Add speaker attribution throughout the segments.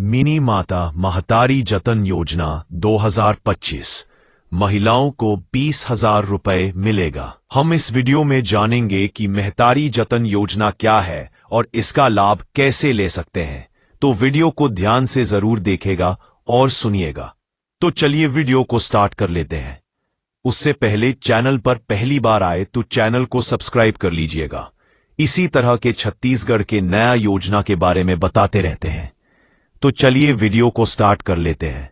Speaker 1: Mini माता महतारी जतन योजना 2025 महिलाओं को 20,000 रुपए मिलेगा। हम इस वीडियो में जानेंगे कि महतारी जतन योजना क्या है और इसका लाभ कैसे ले सकते हैं, तो वीडियो को ध्यान से जरूर देखेगा और सुनिएगा। तो चलिए वीडियो को स्टार्ट कर लेते हैं। उससे पहले चैनल पर पहली बार आए तो चैनल को सब्सक्राइब कर लीजिएगा। इसी तरह के छत्तीसगढ़ के नया योजना के बारे में बताते रहते हैं। तो चलिए वीडियो को स्टार्ट कर लेते हैं।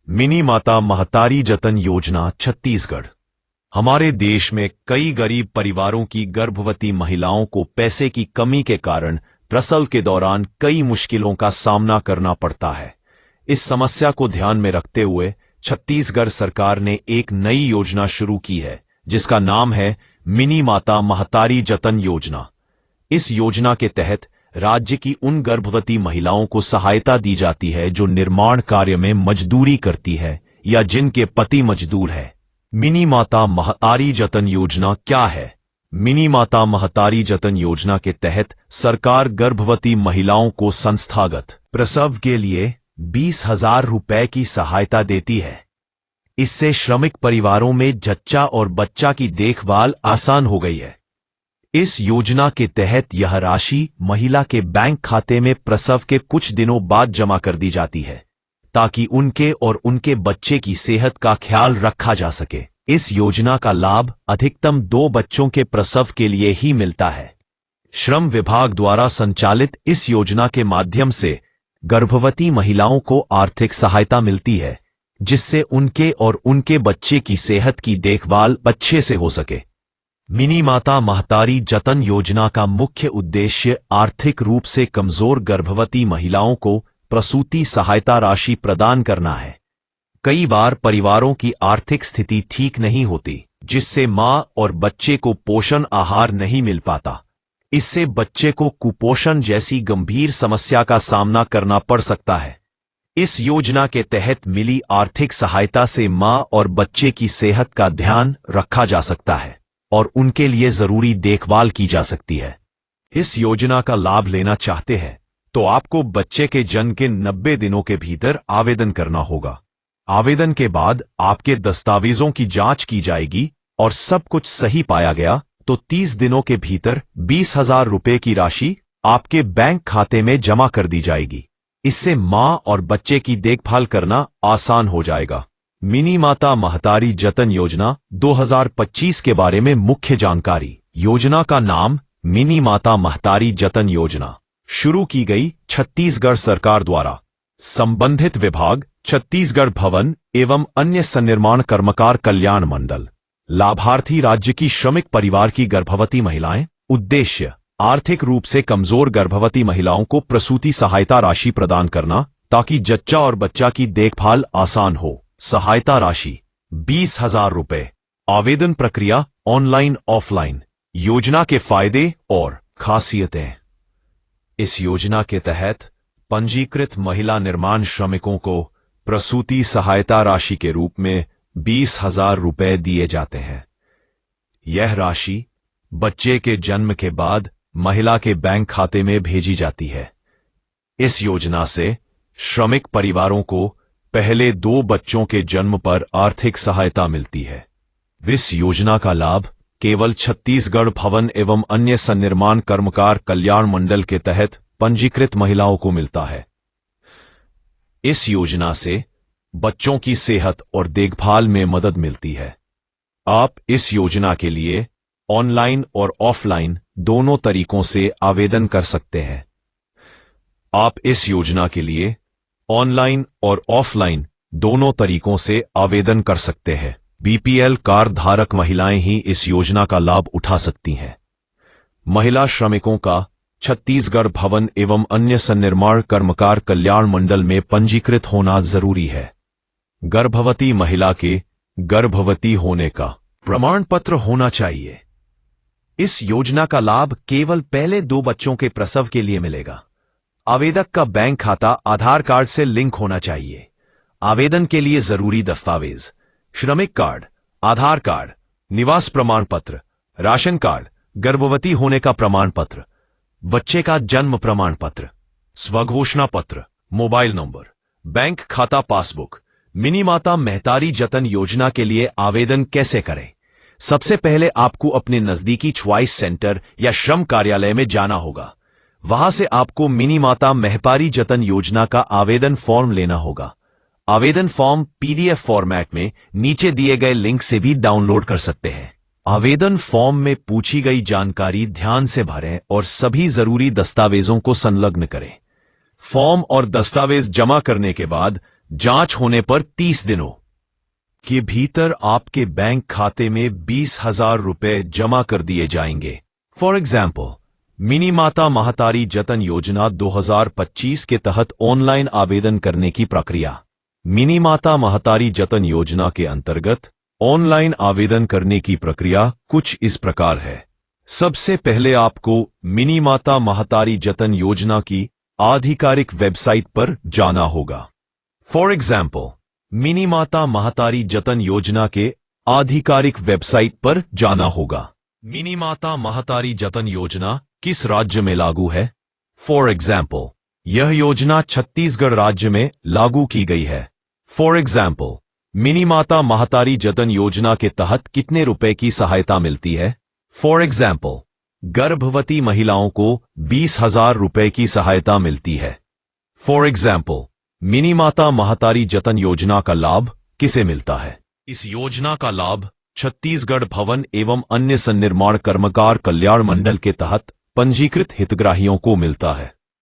Speaker 1: मिनी माता महतारी जतन योजना छत्तीसगढ़। हमारे देश में कई गरीब परिवारों की गर्भवती महिलाओं को पैसे की कमी के कारण प्रसव के दौरान कई मुश्किलों का सामना करना पड़ता है। इस समस्या को ध्यान में रखते हुए छत्तीसगढ़ सरकार ने एक नई योजना शुरू की है, जिसका नाम है मिनी माता महतारी जतन योजना। इस योजना के तहत राज्य की उन गर्भवती महिलाओं को सहायता दी जाती है जो निर्माण कार्य में मजदूरी करती है या जिनके पति मजदूर है। मिनी माता महतारी जतन योजना क्या है? मिनी माता महतारी जतन योजना के तहत सरकार गर्भवती महिलाओं को संस्थागत प्रसव के लिए 20,000 रुपए की सहायता देती है। इससे श्रमिक परिवारों में जच्चा और बच्चा की देखभाल आसान हो गई है। इस योजना के तहत यह राशि महिला के बैंक खाते में प्रसव के कुछ दिनों बाद जमा कर दी जाती है, ताकि उनके और उनके बच्चे की सेहत का ख्याल रखा जा सके। इस योजना का लाभ अधिकतम 2 बच्चों के प्रसव के लिए ही मिलता है। श्रम विभाग द्वारा संचालित इस योजना के माध्यम से गर्भवती महिलाओं को आर्थिक सहायता मिलती है, जिससे उनके और उनके बच्चे की सेहत की देखभाल अच्छे से हो सके। मिनी माता महतारी जतन योजना का मुख्य उद्देश्य आर्थिक रूप से कमजोर गर्भवती महिलाओं को प्रसूति सहायता राशि प्रदान करना है। कई बार परिवारों की आर्थिक स्थिति ठीक नहीं होती, जिससे मां और बच्चे को पोषण आहार नहीं मिल पाता। इससे बच्चे को कुपोषण जैसी गंभीर समस्या का सामना करना पड़ सकता है। इस योजना के तहत मिली आर्थिक सहायता से मां और बच्चे की सेहत का ध्यान रखा जा सकता है और उनके लिए जरूरी देखभाल की जा सकती है। इस योजना का लाभ लेना चाहते हैं तो आपको बच्चे के जन्म के 90 दिनों के भीतर आवेदन करना होगा। आवेदन के बाद आपके दस्तावेजों की जांच की जाएगी और सब कुछ सही पाया गया तो 30 दिनों के भीतर 20,000 रुपए की राशि आपके बैंक खाते में जमा कर दी जाएगी। इससे मां और बच्चे की देखभाल करना आसान हो जाएगा। मिनी माता महतारी जतन योजना 2025 के बारे में मुख्य जानकारी। योजना का नाम मिनी माता महतारी जतन योजना शुरू की गई छत्तीसगढ़ सरकार द्वारा। संबंधित विभाग छत्तीसगढ़ भवन एवं अन्य सन्निर्माण कर्मकार कल्याण मंडल। लाभार्थी राज्य की श्रमिक परिवार की गर्भवती महिलाएं। उद्देश्य आर्थिक रूप से कमजोर गर्भवती महिलाओं को प्रसूति सहायता राशि प्रदान करना, ताकि जच्चा और बच्चा की देखभाल आसान हो। सहायता राशि 20,000 रुपए। आवेदन प्रक्रिया ऑनलाइन ऑफलाइन। योजना के फायदे और खासियतें। इस योजना के तहत पंजीकृत महिला निर्माण श्रमिकों को प्रसूति सहायता राशि के रूप में 20,000 रुपए दिए जाते हैं। यह राशि बच्चे के जन्म के बाद महिला के बैंक खाते में भेजी जाती है। इस योजना से श्रमिक परिवारों को पहले 2 बच्चों के जन्म पर आर्थिक सहायता मिलती है। इस योजना का लाभ केवल छत्तीसगढ़ भवन एवं अन्य सन्निर्माण कर्मकार कल्याण मंडल के तहत पंजीकृत महिलाओं को मिलता है। इस योजना से बच्चों की सेहत और देखभाल में मदद मिलती है। आप इस योजना के लिए ऑनलाइन और ऑफलाइन दोनों तरीकों से आवेदन कर सकते हैं। आप इस योजना के लिए ऑनलाइन और ऑफलाइन दोनों तरीकों से आवेदन कर सकते हैं। बीपीएल कार्ड धारक महिलाएं ही इस योजना का लाभ उठा सकती हैं। महिला श्रमिकों का छत्तीसगढ़ भवन एवं अन्य सन्निर्माण कर्मकार कल्याण मंडल में पंजीकृत होना जरूरी है। गर्भवती महिला के गर्भवती होने का प्रमाण पत्र होना चाहिए। इस योजना का लाभ केवल पहले 2 बच्चों के प्रसव के लिए मिलेगा। आवेदक का बैंक खाता आधार कार्ड से लिंक होना चाहिए। आवेदन के लिए जरूरी दस्तावेज श्रमिक कार्ड, आधार कार्ड, निवास प्रमाण पत्र, राशन कार्ड, गर्भवती होने का प्रमाण पत्र, बच्चे का जन्म प्रमाण पत्र, स्वघोषणा पत्र, मोबाइल नंबर, बैंक खाता पासबुक। मिनी माता महतारी जतन योजना के लिए आवेदन कैसे करें? सबसे पहले आपको अपने नजदीकी च्वाइस सेंटर या श्रम कार्यालय में जाना होगा। वहां से आपको मिनी माता महतारी जतन योजना का आवेदन फॉर्म लेना होगा। आवेदन फॉर्म पीडीएफ फॉर्मेट में नीचे दिए गए लिंक से भी डाउनलोड कर सकते हैं। आवेदन फॉर्म में पूछी गई जानकारी ध्यान से भरें और सभी जरूरी दस्तावेजों को संलग्न करें। फॉर्म और दस्तावेज जमा करने के बाद जांच होने पर 30 दिनों के भीतर आपके बैंक खाते में 20,000 रुपए जमा कर दिए जाएंगे। फॉर एग्जाम्पल, मिनी माता महतारी जतन योजना 2025 के तहत ऑनलाइन आवेदन करने की प्रक्रिया। मिनी माता महतारी जतन योजना के अंतर्गत ऑनलाइन आवेदन करने की प्रक्रिया कुछ इस प्रकार है। सबसे पहले आपको मिनी माता महतारी जतन योजना की आधिकारिक वेबसाइट पर जाना होगा। फॉर एग्जाम्पल, मिनी माता महतारी जतन योजना के आधिकारिक वेबसाइट पर जाना होगा। मिनी माता महतारी जतन योजना किस राज्य में लागू है? फॉर एग्जाम्पल, यह योजना छत्तीसगढ़ राज्य में लागू की गई है। फॉर एग्जाम्पल, मिनी माता महतारी जतन योजना के तहत कितने रुपए की सहायता मिलती है? फॉर एग्जाम्पल, गर्भवती महिलाओं को 20,000 रुपए की सहायता मिलती है। फॉर एग्जाम्पल, मिनी माता महतारी जतन योजना का लाभ किसे मिलता है? इस योजना का लाभ छत्तीसगढ़ भवन एवं अन्य सन्निर्माण कर्मकार कल्याण मंडल के तहत पंजीकृत हितग्राहियों को मिलता है।